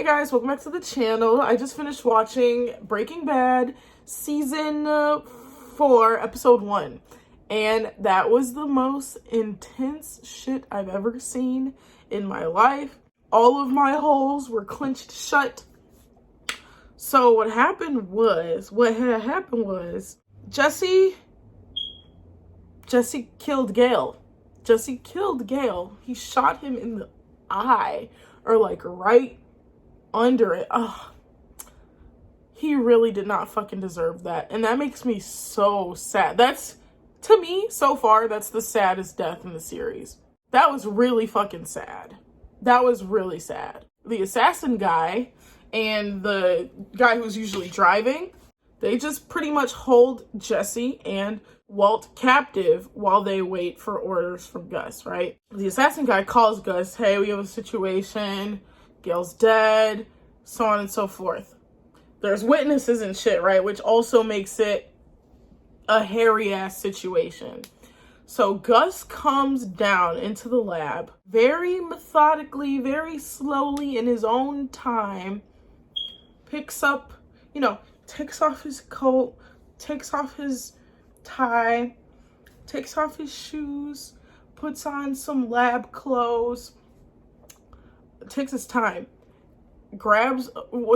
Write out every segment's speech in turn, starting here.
Hey guys, welcome back to the channel. I just finished watching Breaking Bad season 4, episode 1. And that was the most intense shit I've ever seen in my life. All of my holes were clenched shut. So what had happened was Jesse killed Gale. Jesse killed Gale. He shot him in the eye, or like right under it. Ugh. He really did not fucking deserve that. And that makes me so sad. That's, to me, so far, that's the saddest death in the series. That was really fucking sad. That was really sad. The assassin guy and the guy who's usually driving, they just pretty much hold Jesse and Walt captive while they wait for orders from Gus, right? The assassin guy calls Gus, hey, we have a situation, Gale's dead, so on and so forth. There's witnesses and shit, right? Which also makes it a hairy-ass situation. So Gus comes down into the lab, very methodically, very slowly in his own time, picks up, takes off his coat, takes off his tie, takes off his shoes, puts on some lab clothes, takes his time, grabs,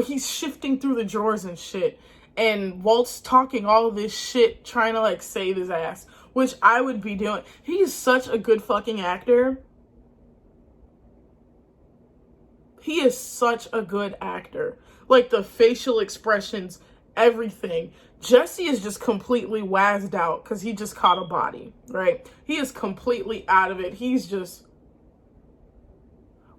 he's shifting through the drawers and shit, and Walt's talking all this shit, trying to like save his ass, which I would be doing. He's such a good fucking actor. He is such a good actor. Like the facial expressions, everything. Jesse is just completely wazzed out because he just caught a body, right? He is completely out of it. He's just...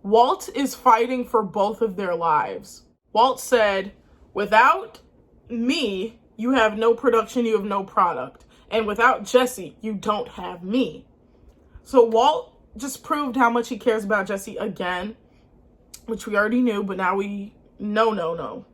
Walt is fighting for both of their lives. Walt said, without me, you have no production, you have no product. And without Jesse, you don't have me. So Walt just proved how much he cares about Jesse again, which we already knew, but now we... No.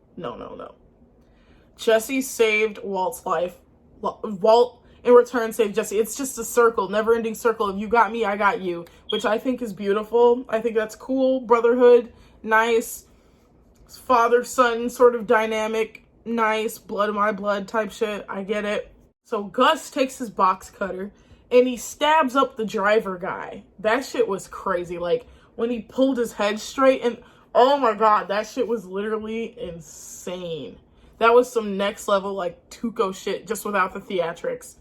Jesse saved Walt's life. Walt, in return, saved Jesse. It's just a circle, never-ending circle of you got me, I got you, which I think is beautiful. I think that's cool. Brotherhood, nice. Father-son sort of dynamic, nice. Blood of my blood type shit. I get it. So Gus takes his box cutter and he stabs up the driver guy. That shit was crazy. Like, when he pulled his head straight and... Oh my God, that shit was literally insane. That was some next level, like, Tuco shit, just without the theatrics.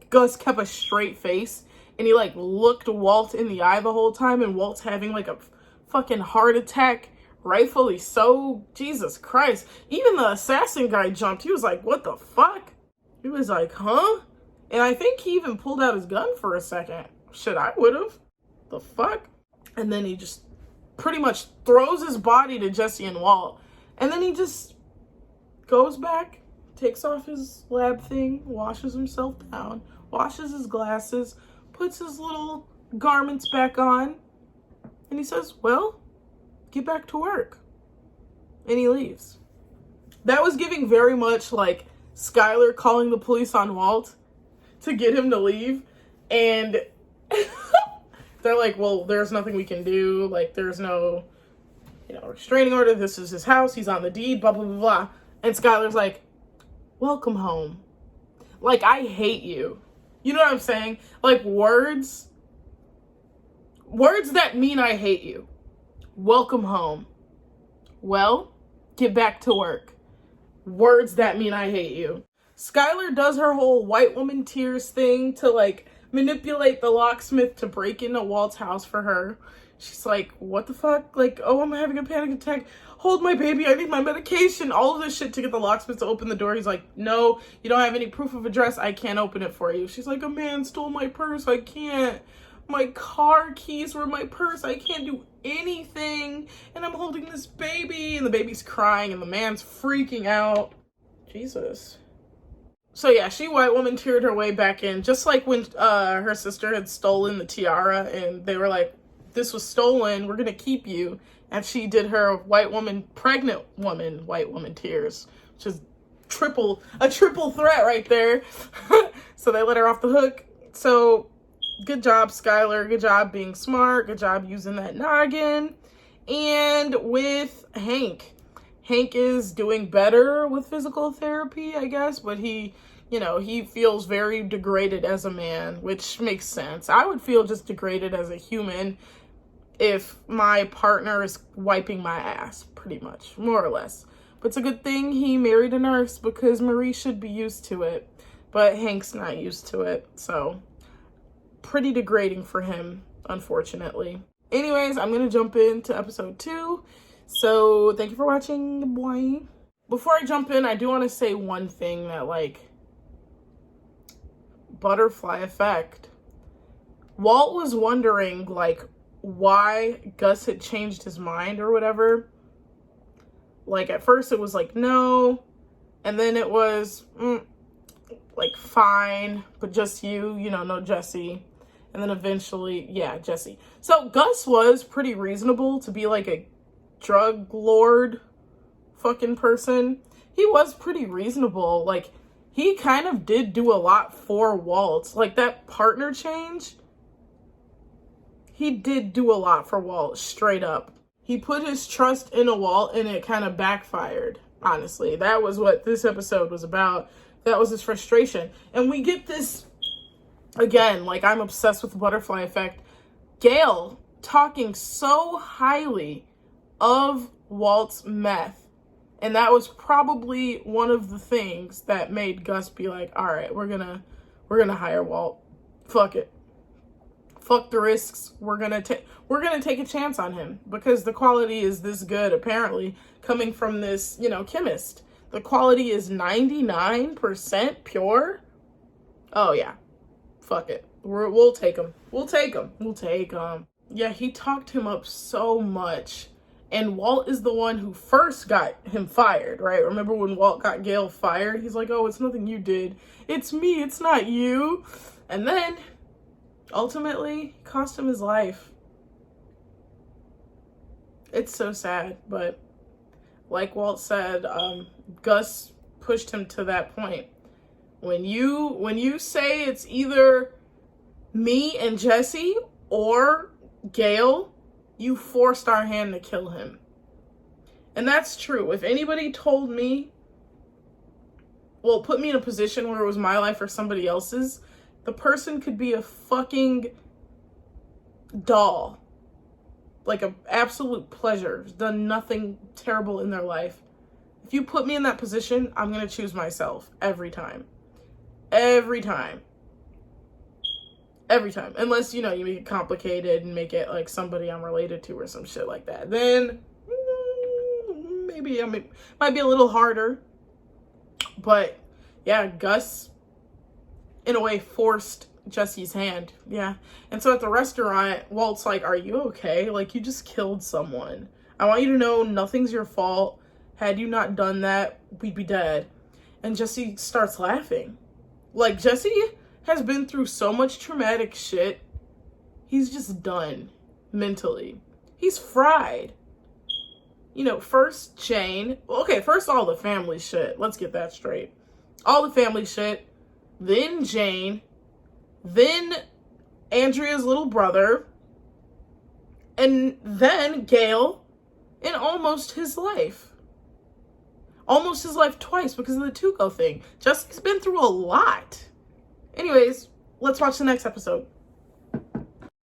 Gus kept a straight face, and he, like, looked Walt in the eye the whole time, and Walt's having, like, a fucking heart attack, rightfully so. Jesus Christ. Even the assassin guy jumped. He was like, what the fuck? He was like, huh? And I think he even pulled out his gun for a second. Shit, I would've. The fuck? And then he just pretty much throws his body to Jesse and Walt. And then he just goes back, takes off his lab thing, washes himself down, washes his glasses, puts his little garments back on, and he says, well, get back to work. And he leaves. That was giving very much like Skyler calling the police on Walt to get him to leave. And they're like, well, there's nothing we can do. Like, there's no, restraining order. This is his house. He's on the deed, blah, blah, blah, blah. And Skyler's like, welcome home. Like, I hate you. You know what I'm saying? Like, words that mean I hate you. Welcome home. Well, get back to work. Words that mean I hate you. Skyler does her whole white woman tears thing to, like, manipulate the locksmith to break into Walt's house for her. She's like, what the fuck? Like, oh, I'm having a panic attack. Hold my baby. I need my medication. All of this shit to get the locksmith to open the door. He's like, no, you don't have any proof of address. I can't open it for you. She's like, a man stole my purse. I can't. My car keys were in my purse. I can't do anything. And I'm holding this baby. And the baby's crying and the man's freaking out. Jesus. So yeah, she white woman teared her way back in, just like when her sister had stolen the tiara and they were like, this was stolen, we're gonna keep you. And she did her pregnant woman, white woman tears, which is a triple threat right there. So they let her off the hook. So good job, Skyler. Good job being smart. Good job using that noggin. And with Hank. Hank is doing better with physical therapy, I guess, but he feels very degraded as a man, which makes sense. I would feel just degraded as a human if my partner is wiping my ass, pretty much, more or less. But it's a good thing he married a nurse because Marie should be used to it, but Hank's not used to it, so pretty degrading for him, unfortunately. Anyways, I'm going to jump into episode 2. So thank you for watching, boy. Before I jump in, I do want to say one thing that, like, butterfly effect. Walt was wondering, like, why Gus had changed his mind or whatever. Like, at first it was like, no. And then it was, like, fine, but just you, no Jesse. And then eventually, yeah, Jesse. So Gus was pretty reasonable to be like a drug lord fucking person. He was pretty reasonable. Like, he kind of did do a lot for Walt. Like, that partner change, he did do a lot for Walt, straight up. He put his trust in a Walt and it kind of backfired, honestly. That was what this episode was about. That was his frustration. And we get this, again, like, I'm obsessed with the butterfly effect. Gail talking so highly of Walt's meth. And that was probably one of the things that made Gus be like, all right, we're gonna hire Walt. Fuck it. Fuck the risks. We're gonna take a chance on him because the quality is this good, apparently, coming from this, chemist. The quality is 99% pure. Oh yeah. Fuck it. We'll take him. We'll take him. Yeah, he talked him up so much. And Walt is the one who first got him fired, right? Remember when Walt got Gail fired? He's like, oh, it's nothing you did. It's me. It's not you. And then, ultimately, it cost him his life. It's so sad. But like Walt said, Gus pushed him to that point. When you say it's either me and Jesse or Gail, you forced our hand to kill him. And that's true. If anybody told me, well, put me in a position where it was my life or somebody else's, the person could be a fucking doll. Like an absolute pleasure. Done nothing terrible in their life. If you put me in that position, I'm going to choose myself every time. Every time. Every time. Unless, you make it complicated and make it like somebody I'm related to or some shit like that. Then, maybe might be a little harder. But, yeah, Gus, in a way, forced Jesse's hand. Yeah. And so at the restaurant, Walt's like, are you okay? Like, you just killed someone. I want you to know nothing's your fault. Had you not done that, we'd be dead. And Jesse starts laughing. Like, Jesse has been through so much traumatic shit. He's just done mentally. He's fried. First Jane. Okay, first all the family shit. Let's get that straight. All the family shit. Then Jane. Then Andrea's little brother. And then Gail. And almost his life. Almost his life twice because of the Tuco thing. Jesse's been through a lot. Anyways, let's watch the next episode.